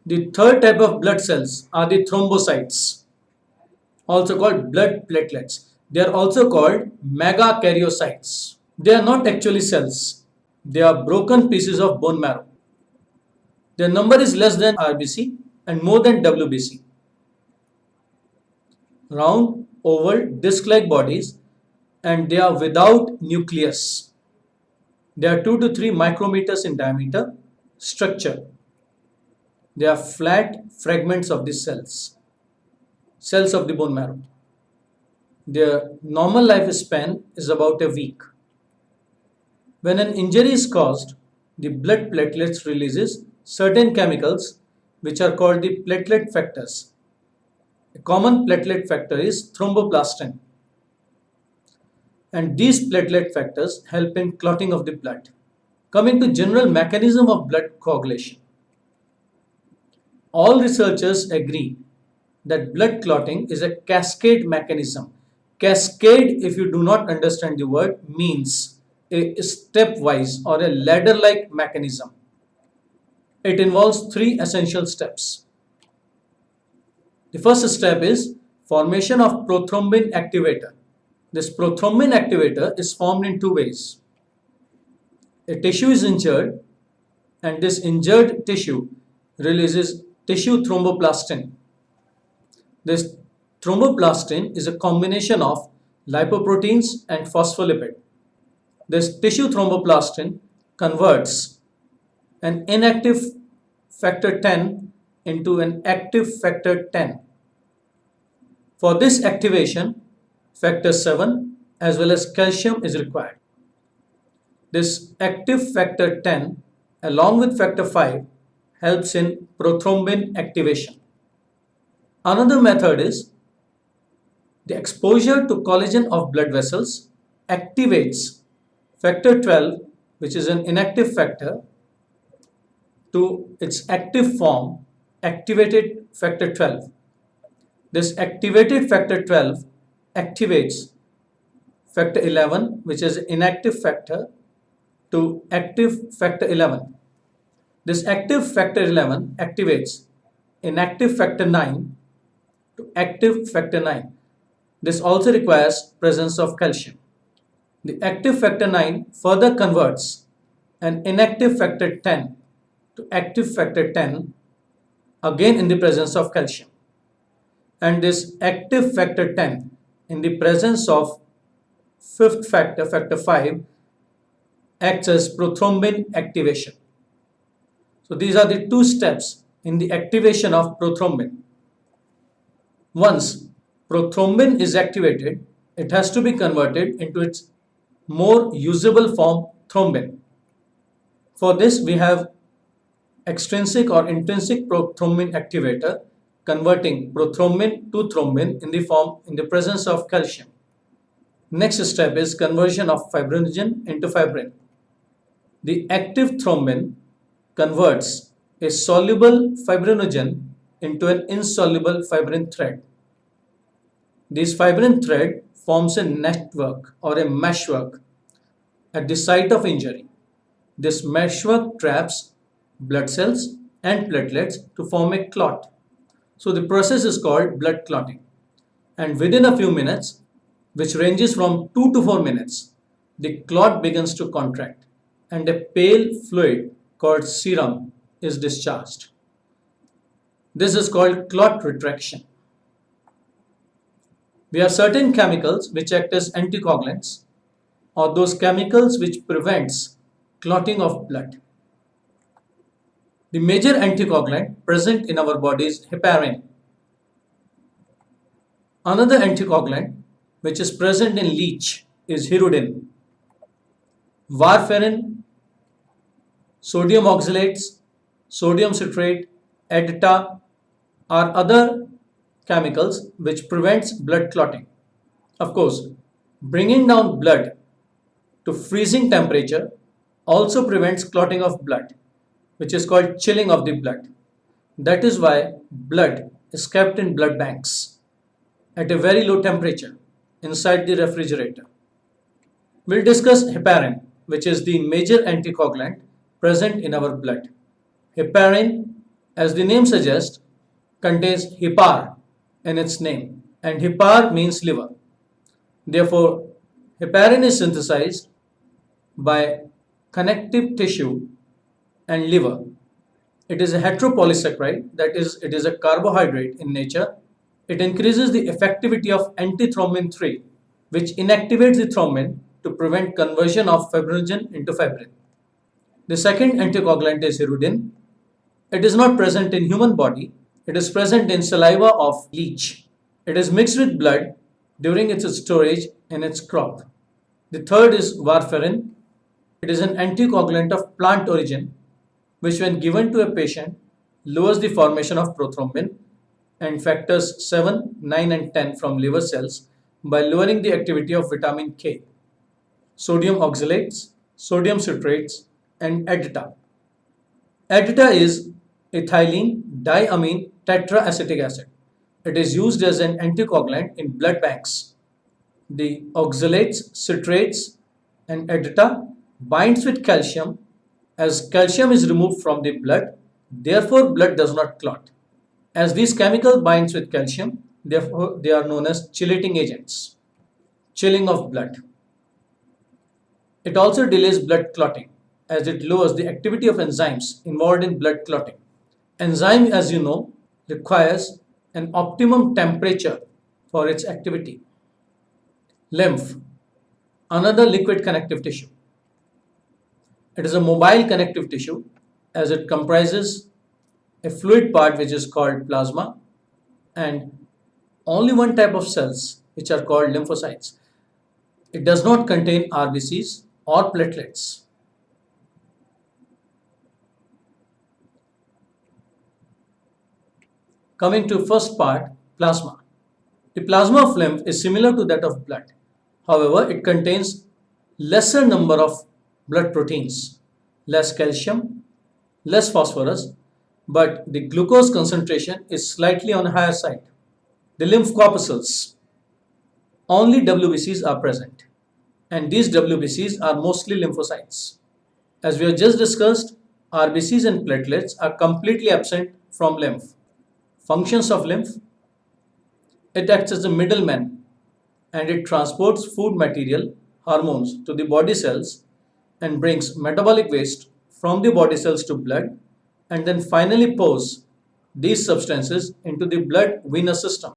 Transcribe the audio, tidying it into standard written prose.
The third type of blood cells are the thrombocytes, also called blood platelets. They are also called megakaryocytes. They are not actually cells. They are broken pieces of bone marrow. Their number is less than RBC and more than WBC. Round, oval, disc-like bodies, and they are without nucleus. They are 2 to 3 micrometers in diameter. Structure. They are flat fragments of the cells of the bone marrow. Their normal lifespan is about a week. When an injury is caused, the blood platelets releases certain chemicals which are called the platelet factors. A common platelet factor is thromboplastin, and these platelet factors help in clotting of the blood. Coming to general mechanism of blood coagulation. All researchers agree that blood clotting is a cascade mechanism. Cascade, if you do not understand the word, means a stepwise or a ladder-like mechanism. It involves 3 essential steps. The first step is formation of prothrombin activator. This prothrombin activator is formed in 2 ways. A tissue is injured, and this injured tissue releases tissue thromboplastin. This thromboplastin is a combination of lipoproteins and phospholipid. This tissue thromboplastin converts an inactive factor 10 into an active factor 10. For this activation, factor 7 as well as calcium is required. This active factor 10 along with factor 5 helps in prothrombin activation. Another method is the exposure to collagen of blood vessels activates factor 12, which is an inactive factor, to its active form, activated factor 12. This activated factor 12 activates factor 11, which is inactive factor, to active factor 11. This active factor 11 activates inactive factor 9 to active factor 9. This also requires presence of calcium. The active factor 9 further converts an inactive factor 10 to active factor 10, again in the presence of calcium. And this active factor 10 in the presence of fifth factor, factor 5, acts as prothrombin activation. So these are the 2 steps in the activation of prothrombin. Once prothrombin is activated, it has to be converted into its more usable form, thrombin. For this, we have extrinsic or intrinsic prothrombin activator converting prothrombin to thrombin in the presence of calcium. Next step is conversion of fibrinogen into fibrin. The active thrombin converts a soluble fibrinogen into an insoluble fibrin thread. This fibrin thread forms a network or a meshwork at the site of injury. This meshwork traps blood cells and platelets to form a clot. So the process is called blood clotting. And within a few minutes, which ranges from 2 to 4 minutes, the clot begins to contract and a pale fluid called serum is discharged. This is called clot retraction. We have certain chemicals which act as anticoagulants, or those chemicals which prevents clotting of blood. The major anticoagulant present in our body is heparin. Another anticoagulant which is present in leech is hirudin. Warfarin, sodium oxalates, sodium citrate, EDTA are other chemicals which prevents blood clotting. Of course, bringing down blood to freezing temperature also prevents clotting of blood, which is called chilling of the blood. That is why blood is kept in blood banks at a very low temperature inside the refrigerator. We'll discuss heparin, which is the major anticoagulant present in our blood. Heparin as the name suggests, contains hepar in its name, and hepar means liver. Therefore, heparin is synthesized by connective tissue and liver. It is a heteropolysaccharide, that is, it is a carbohydrate in nature. It increases the effectivity of antithrombin 3, which inactivates the thrombin to prevent conversion of fibrinogen into fibrin. The second anticoagulant is hirudin. It is not present in human body. It is present in saliva of leech. It is mixed with blood during its storage in its crop. The third is warfarin. It is an anticoagulant of plant origin, which when given to a patient lowers the formation of prothrombin and factors 7, 9 and 10 from liver cells by lowering the activity of vitamin K, sodium oxalates, sodium citrates, and EDTA. EDTA is ethylene diamine tetraacetic acid. It is used as an anticoagulant in blood banks. The oxalates, citrates, and EDTA binds with calcium. As calcium is removed from the blood, therefore blood does not clot. As these chemicals binds with calcium, therefore they are known as chelating agents. Chilling of blood. It also delays blood clotting as it lowers the activity of enzymes involved in blood clotting. Enzyme, as you know, requires an optimum temperature for its activity. Lymph, another liquid connective tissue. It is a mobile connective tissue as it comprises a fluid part which is called plasma and only one type of cells which are called lymphocytes. It does not contain RBCs or platelets. Coming to first part, plasma. The plasma of lymph is similar to that of blood. However, it contains lesser number of blood proteins, less calcium, less phosphorus, but the glucose concentration is slightly on the higher side. The lymph corpuscles, only WBCs are present, and these WBCs are mostly lymphocytes. As we have just discussed, RBCs and platelets are completely absent from lymph. Functions of lymph: it acts as a middleman and it transports food material, hormones to the body cells and brings metabolic waste from the body cells to blood and then finally pours these substances into the blood venous system.